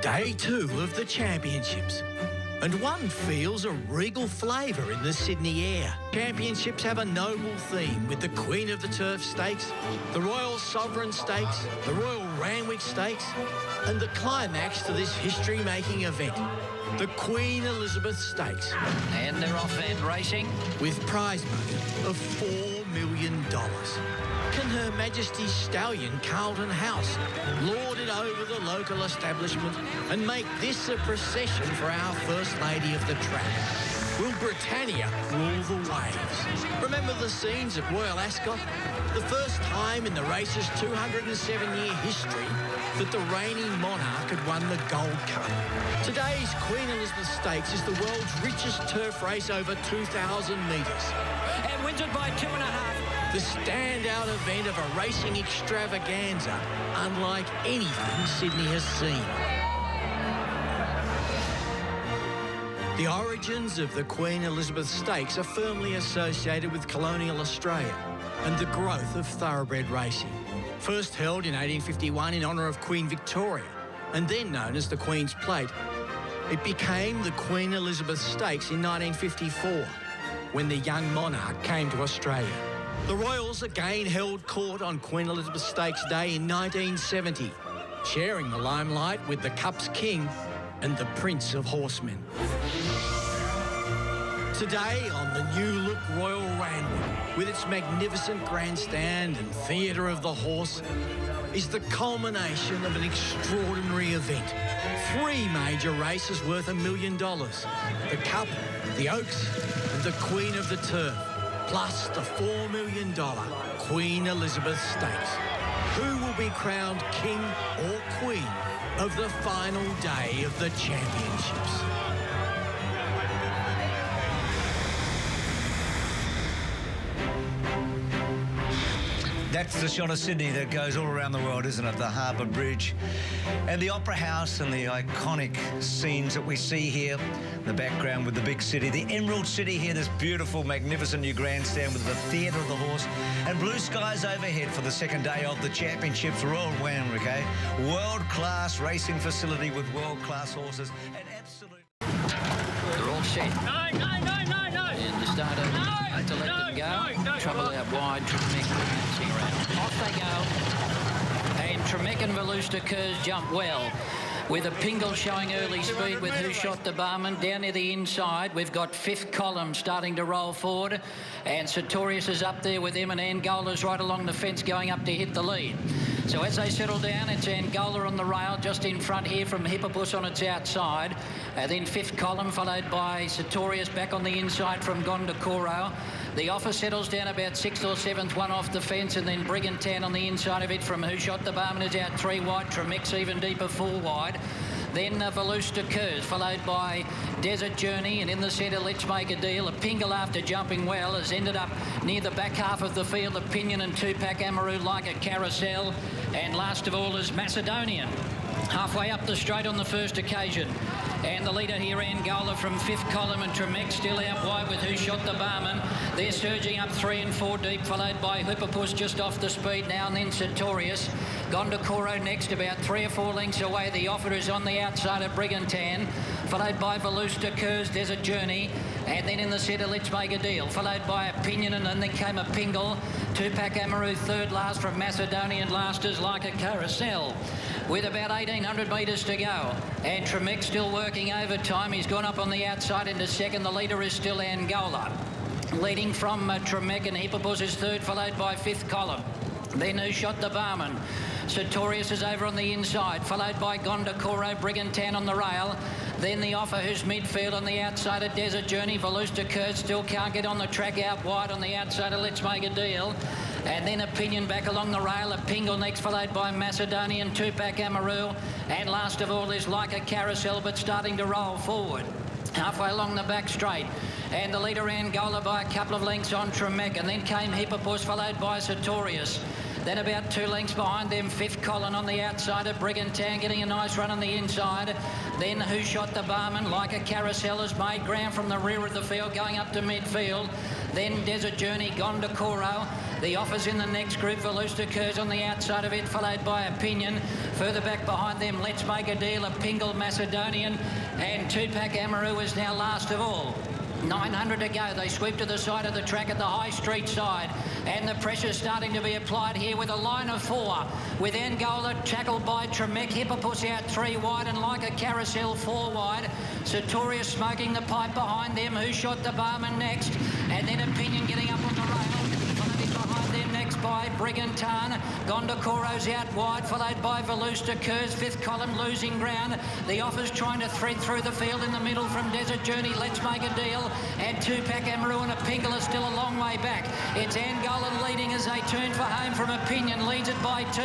Day 2 of the championships. And one feels a regal flavour in the Sydney air. Championships have a noble theme with the Queen of the Turf Stakes, the Royal Sovereign Stakes, the Royal Randwick Stakes, and the climax to this history-making event, the Queen Elizabeth Stakes. And they're off and racing. With prize money of $4 million. Can Her Majesty's stallion Carlton House lord it over the local establishment and make this a procession for our First Lady of the track? Will Britannia rule the waves? Remember the scenes at Royal Ascot? The first time in the race's 207-year history that the reigning monarch had won the Gold Cup. Today's Queen Elizabeth Stakes is the world's richest turf race over 2,000 metres. And wins it by 2.5. The standout event of a racing extravaganza unlike anything Sydney has seen. The origins of the Queen Elizabeth Stakes are firmly associated with colonial Australia and the growth of thoroughbred racing. First held in 1851 in honour of Queen Victoria and then known as the Queen's Plate, it became the Queen Elizabeth Stakes in 1954 when the young monarch came to Australia. The Royals again held court on Queen Elizabeth Stakes Day in 1970, sharing the limelight with the Cup's King and the Prince of Horsemen. Today on the new-look Royal Randwick, with its magnificent grandstand and theatre of the horse, is the culmination of an extraordinary event. 3 major races worth $1 million. The Cup, the Oaks and the Queen of the Turf, plus the $4 million Queen Elizabeth Stakes. Who will be crowned King or Queen of the final day of the championships? That's the shot of Sydney that goes all around the world, isn't it? The Harbour Bridge and the Opera House and the iconic scenes that we see here in the background with the big city. The Emerald City here, this beautiful, magnificent new grandstand with the Theatre of the Horse and blue skies overhead for the second day of the championships. Royal Randwick, eh? World-class racing facility with world-class horses and absolute... They're all set. No. And the starter to let them go. Trouble out wide. Tremec bouncing around. Off they go. And Tremec and Volusta Kerrs jump well. With a Pingle showing early speed with Who Shot the Barman. Down near the inside, we've got Fifth Column starting to roll forward. And Sartorius is up there with him, and Angola's right along the fence going up to hit the lead. So as they settle down, it's Angola on the rail just in front here from Hippopus on its outside. Then Fifth Column followed by Sartorius back on the inside from Gondokoro. The offer settles down about 6th or 7th one off the fence, and then Brigantan on the inside of it from Who Shot the Barman is out 3 wide. Tremec's even deeper 4 wide. Then Volusta Kerrs, followed by Desert Journey, and in the centre, Let's Make a Deal. A Pingle, after jumping well, has ended up near the back half of the field. Opinion and 2-pack Amaru like a carousel. And last of all is Macedonian, halfway up the straight on the first occasion. And the leader here, Angola from Fifth Column, and Tremec still out wide with Who Shot the Barman. They're surging up 3 and 4 deep, followed by Hippopus just off the speed now, and then Sartorius. Gondokoro next, about 3 or 4 lengths away. The offer is on the outside of Brigantan, followed by Volusta Kerrs, Desert Journey. And then in the centre, Let's Make a Deal, followed by Opinion, and then came a Pingle. 2-pack Amaru third last from Macedonian, last is Like a Carousel, with about 1,800 metres to go. And Tremec still working overtime. He's gone up on the outside into second. The leader is still Angola. Leading from Tremec, and Hippopus is third, followed by Fifth Column. Then Who Shot the Barman? Sartorius is over on the inside, followed by Gondokoro, Brigantan on the rail. Then the offer, who's midfield on the outside of Desert Journey. Volusta Kerrs still can't get on the track, out wide on the outside of Let's Make a Deal. And then Opinion back along the rail. A Pingle next, followed by Macedonian, 2-pack Amaru. And last of all is Like a Carousel, but starting to roll forward. Halfway along the back straight. And the leader, Angola, by a couple of lengths on Tremec. And then came Hippopus, followed by Sartorius. Then about 2 lengths behind them, Fifth Column on the outside of Brigantan, getting a nice run on the inside. Then Who Shot the Barman? Like a Carousel has made ground from the rear of the field, going up to midfield. Then Desert Journey, Gondokoro. The Offer's in the next group. Volusta Kerr's on the outside of it, followed by Opinion. Further back behind them, Let's Make a Deal, a Pingle Macedonian, and Tupac Amaru is now last of all. 900 to go. They sweep to the side of the track at the High Street side, and the pressure's starting to be applied here with a line of 4, with Angola tackled by Tremec. Hippopus out 3 wide, and Like a Carousel 4 wide. Sartorius smoking the pipe behind them. Who Shot the Barman next, and then Opinion getting up on the rail. Behind them next by Brigantine. Gondokoro's out wide, followed by Volusta Kerr's 5th column losing ground. The Offer's trying to thread through the field in the middle from Desert Journey. Let's Make a Deal. And Tupac Amaru and a Pingle are still a long way back. It's Angola leading as they turn for home from Opinion. Leads it by 2.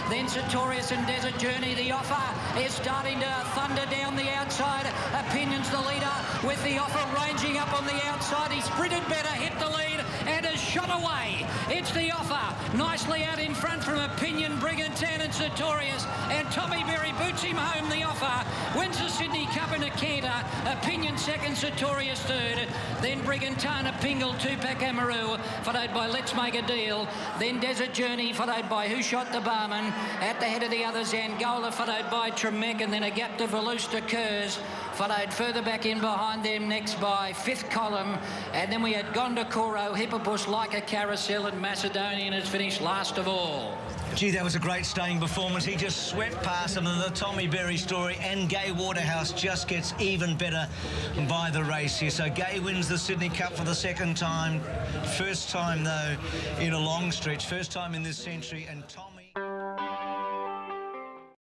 Then Sartorius and Desert Journey. The Offer is starting to thunder down the outside. Opinion's the leader with the Offer ranging up on the outside. He sprinted better, hit the lead, and has shot away. It's the Offer, nicely out in front from Opinion, Brigantine and Sartorius, and Tommy Berry boots him home. The Offer wins the Sydney Cup in a canter. Opinion 2nd, Sartorius 3rd, then Brigantine, Pingle, Tupac Amaru, followed by Let's Make a Deal, then Desert Journey, followed by Who Shot the Barman. At the head of the others, Angola, followed by Tremec, and then a gap to Volusta Kerr's, followed further back in behind them next by 5th column, and then we had Gondokoro, Hippopus, Like a Carousel, and Macedonian has finished last of all. Gee, that was a great staying performance. He just swept past them, and the Tommy Berry story, and Gai Waterhouse just gets even better by the race here. So Gai wins the Sydney Cup for the 2nd time. First time, though, in a long stretch. First time in this century, and Tommy...